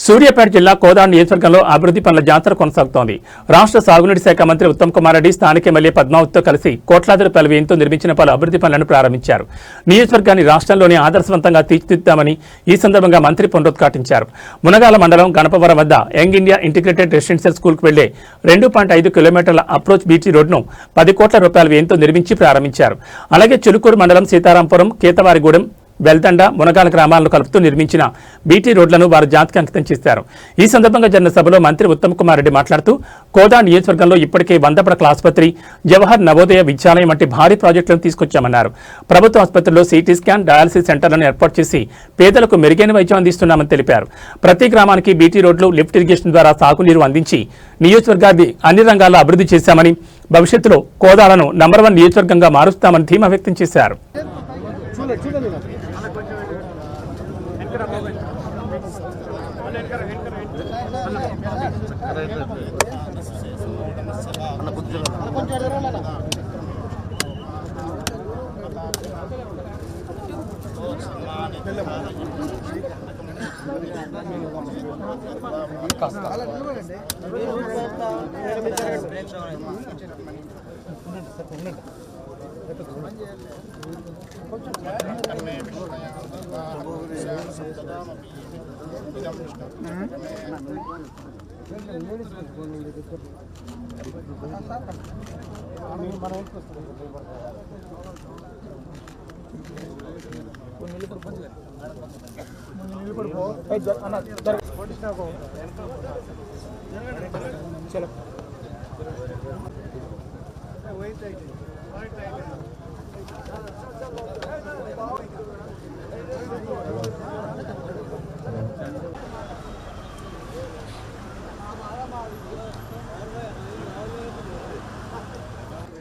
సూర్యాపేట జిల్లా కోదాడ నియోజకవర్గంలో అభివృద్ధి పనుల జాతర కొనసాగుతోంది. రాష్ట్ర సాగునీటి శాఖ మంత్రి ఉత్తమ్ కుమార్ రెడ్డి స్థానిక ఎమ్మెల్యే పద్మావతితో కలిసి కోట్లాది రూపాయల వ్యయంతో నిర్మించిన పలు అభివృద్ధి పనులను ప్రారంభించారు. నియోజకవర్గాన్ని రాష్ట్రంలోనే ఆదర్శవంతంగా తీర్చిదిద్దామని ఈ సందర్భంగా మంత్రి పునరుద్ఘాటించారు. మునగాల మండలం గణపవరం వద్ద యంగ్ ఇండియా ఇంటిగ్రేటెడ్ రెసిడెన్షియల్ స్కూల్కు వెళ్లే 2.5 కిలోమీటర్ల అప్రోచ్ బీటీ రోడ్డును 10 కోట్ల రూపాయల వ్యయంతో నిర్మించి ప్రారంభించారు. అలాగే చిలుకూరు మండలం సీతారాంపురం, కేతవారిగూడెం, వెల్దండ, మునగాల గ్రామాలను కలుపుతూ నిర్మించిన బీటీ రోడ్లను వారు జాతికి అంకితం చేశారు. ఈ సందర్భంగా జరిగిన సభలో మంత్రి ఉత్తమ్ కుమార్ రెడ్డి మాట్లాడుతూ కోదాడ నియోజకవర్గంలో ఇప్పటికే 100 పడకల ఆసుపత్రి, జవహర్ నవోదయ విద్యాలయం వంటి భారీ ప్రాజెక్టులను తీసుకొచ్చామన్నారు. ప్రభుత్వ ఆసుపత్రుల్లో సిటీ స్కాన్, డయాలసిస్ సెంటర్లను ఏర్పాటు చేసి పేదలకు మెరుగైన వైద్యం అందిస్తున్నామని తెలిపారు. ప్రతి గ్రామానికి బీటీ రోడ్లు, లిఫ్ట్ ఇరిగేషన్ ద్వారా సాగునీరు అందించి నియోజకవర్గాన్ని అన్ని రంగాల్లో అభివృద్ధి చేశామని, భవిష్యత్తులో కోదాడను నంబర్ 1 నియోజకవర్గంగా మారుస్తామని ధీమా వ్యక్తం చేశారు.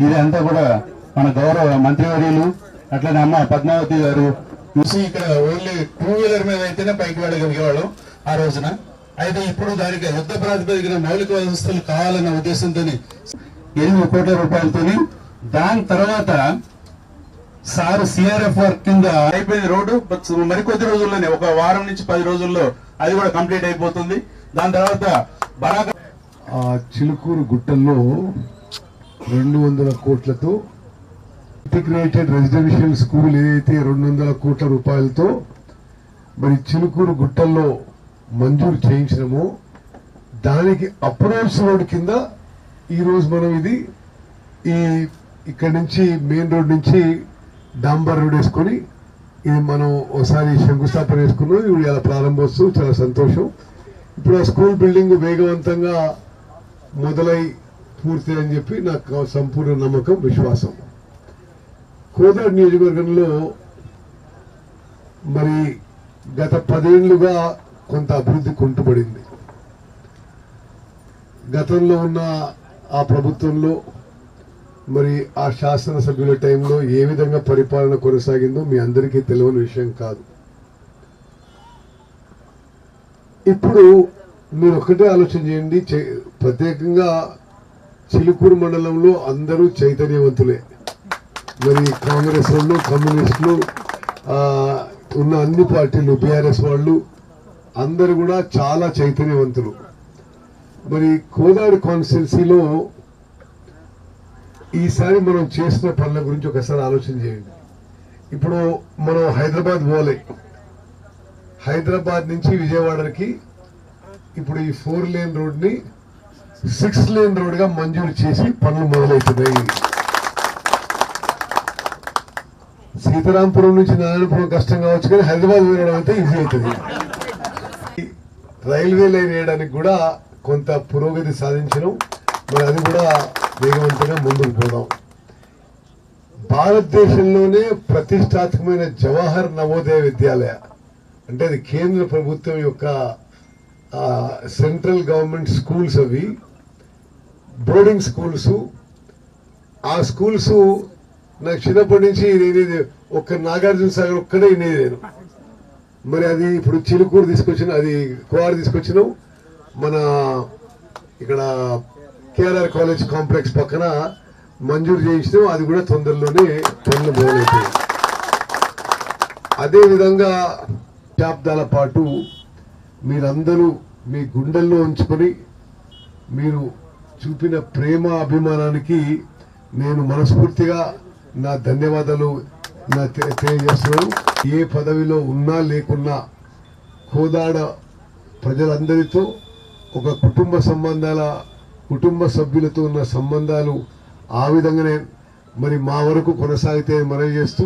ఇదంతా కూడా మన గౌరవ మంత్రివర్యులు అట్లనే అమ్మ పద్మావతి గారు చూసి ఇక్కడ ఓన్లీ 2 వీలర్ మీద అయితేనే పైకి వెళ్ళగలిగేవాళ్ళం ఆ రోజున. అయితే ఇప్పుడు దానికి యుద్ధ ప్రాతిపదికన మౌలిక వ్యవస్థలు కావాలన్న ఉద్దేశంతో 8 కోట్ల రూపాయలతో, దాని తర్వాత సార్ సిఆర్ఎఫ్ వర్క్ కింద అయిపోయింది రోడ్డు. మరికొద్ది రోజుల్లోనే, ఒక వారం నుంచి 10 రోజుల్లో అది కూడా కంప్లీట్ అయిపోతుంది. దాని తర్వాత బరాక చిలుకూరు గుట్టల్లో 200 కోట్లతో ఇంటిగ్రేటెడ్ రెసిడెన్షియల్ స్కూల్ ఏదైతే 200 కోట్ల రూపాయలతో మరి చిలుకూరు గుట్టల్లో మంజూరు చేయించినమో దానికి అప్రోచ్ రోడ్ కింద ఈరోజు మనం ఇది ఇక్కడి నుంచి మెయిన్ రోడ్ నుంచి డాంబర్ రోడ్ వేసుకొని ఇది మనం ఒకసారి శంకుస్థాపన వేసుకున్నాం. ఇవి ఇలా ప్రారంభోత్సవం, చాలా సంతోషం. ఇప్పుడు ఆ స్కూల్ బిల్డింగ్ వేగవంతంగా మొదలై పూర్తి అని చెప్పి నాకు సంపూర్ణ నమ్మకం, విశ్వాసం. కోదాడ నియోజకవర్గంలో మరి గత 10 ఏళ్లుగా కొంత అభివృద్ధి కుంటుపడింది. గతంలో ఉన్న ఆ ప్రభుత్వంలో మరి ఆ శాసనసభ్యుల టైంలో ఏ విధంగా పరిపాలన కొనసాగిందో మీ అందరికీ తెలియని విషయం కాదు. ఇప్పుడు మీరు ఒక్కటే ఆలోచన చేయండి, ప్రత్యేకంగా చిలుకూరు మండలంలో అందరూ చైతన్యవంతులే. మరి కాంగ్రెస్ వాళ్ళు, కమ్యూనిస్టులు, ఉన్న అన్ని పార్టీలు, బీఆర్ఎస్ వాళ్ళు అందరూ కూడా చాలా చైతన్యవంతులు. మరి కోదాడ కాన్స్టిట్యున్సీలో ఈసారి మనం చేసిన పనుల గురించి ఒకసారి ఆలోచన చేయండి. ఇప్పుడు మనం హైదరాబాద్ పోలే, హైదరాబాద్ నుంచి విజయవాడకి ఇప్పుడు ఈ 4 లేన్ రోడ్ ని 6 లేన్ రోడ్ గా మంజూరు చేసి పనులు మొదలవుతున్నాయి. సీతారాంపురం నుంచి నారాయణపురం కష్టం కావచ్చు, కానీ హైదరాబాద్ వెళ్ళడం అయితే ఈజీ అవుతుంది. రైల్వే లైన్ వేయడానికి కూడా కొంత పురోగతి సాధించడం, మరి అది కూడా వేగవంతంగా ముందుకు పోదాం. భారతదేశంలోనే ప్రతిష్టాత్మకమైన జవహర్ నవోదయ విద్యాలయ అంటే అది కేంద్ర ప్రభుత్వం యొక్క సెంట్రల్ గవర్నమెంట్ స్కూల్స్, అవి బోర్డింగ్ స్కూల్స్. ఆ స్కూల్స్ నాకు చిన్నప్పటి నుంచి నేను ఒక్క నాగార్జున సాగర్ ఒక్కడే వినేది నేను. మరి అది ఇప్పుడు చిలుకూరు తీసుకొచ్చిన, అది కోఆర్ తీసుకొచ్చినాం. మన ఇక్కడ కేఆర్ఆర్ కాలేజ్ కాంప్లెక్స్ పక్కన మంజూరు చేయించడం, అది కూడా తొందరలోనే పనులు మొదలవుతాయి. అదేవిధంగా దశాబ్దాల పాటు మీరందరూ మీ గుండెల్లో ఉంచుకొని మీరు చూపిన ప్రేమ అభిమానానికి నేను మనస్ఫూర్తిగా నా ధన్యవాదాలు తెలియజేస్తున్నాను. ఏ పదవిలో ఉన్నా లేకున్నా కోదాడ ప్రజలందరితో ఒక కుటుంబ సభ్యులతో ఉన్న సంబంధాలు ఆ విధంగానే మరి మా వరకు కొనసాగితే మనవి చేస్తూ,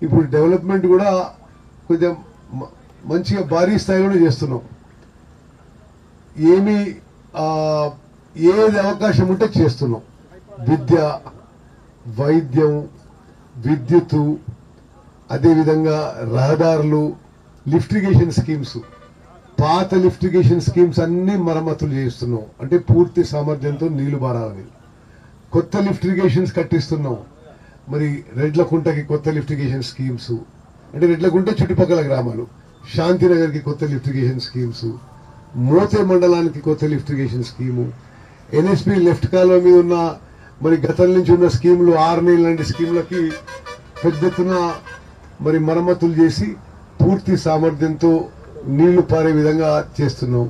ఇప్పుడు డెవలప్మెంట్ కూడా కొంచెం మంచిగా భారీ స్థాయిలోనే చేస్తున్నాం. ఏది అవకాశం ఉంటే చేస్తున్నాం. విద్య, వైద్యం, విద్యుత్తు, అదేవిధంగా రహదారులు, లిఫ్టిగేషన్ స్కీమ్స్, పాత లిఫ్టిగేషన్ స్కీమ్స్ అన్ని మరమ్మతులు చేస్తున్నాం. అంటే పూర్తి సామర్థ్యంతో నీళ్లు బారాలని. కొత్త లిఫ్టిగేషన్స్ కట్టిస్తున్నాం. మరి రెడ్లకుంటకి కొత్త లిఫ్టిగేషన్ స్కీమ్స్, అంటే రెడ్లకుంట చుట్టుపక్కల గ్రామాలు, శాంతినగర్కి కొత్త లిఫ్టిగేషన్ స్కీమ్స్, మోతే మండలానికి కొత్త లిఫ్టిగేషన్ స్కీము, ఎన్ఎస్పి లెఫ్ట్ కాలువ మీద ఉన్న మరి గతం నుంచి ఉన్న స్కీములు 6 నెలల లాంటి స్కీములకి పెద్ద ఎత్తున మరి మరమ్మతులు చేసి పూర్తి సామర్థ్యంతో నీళ్లు పారే విధంగా చేస్తున్నాం.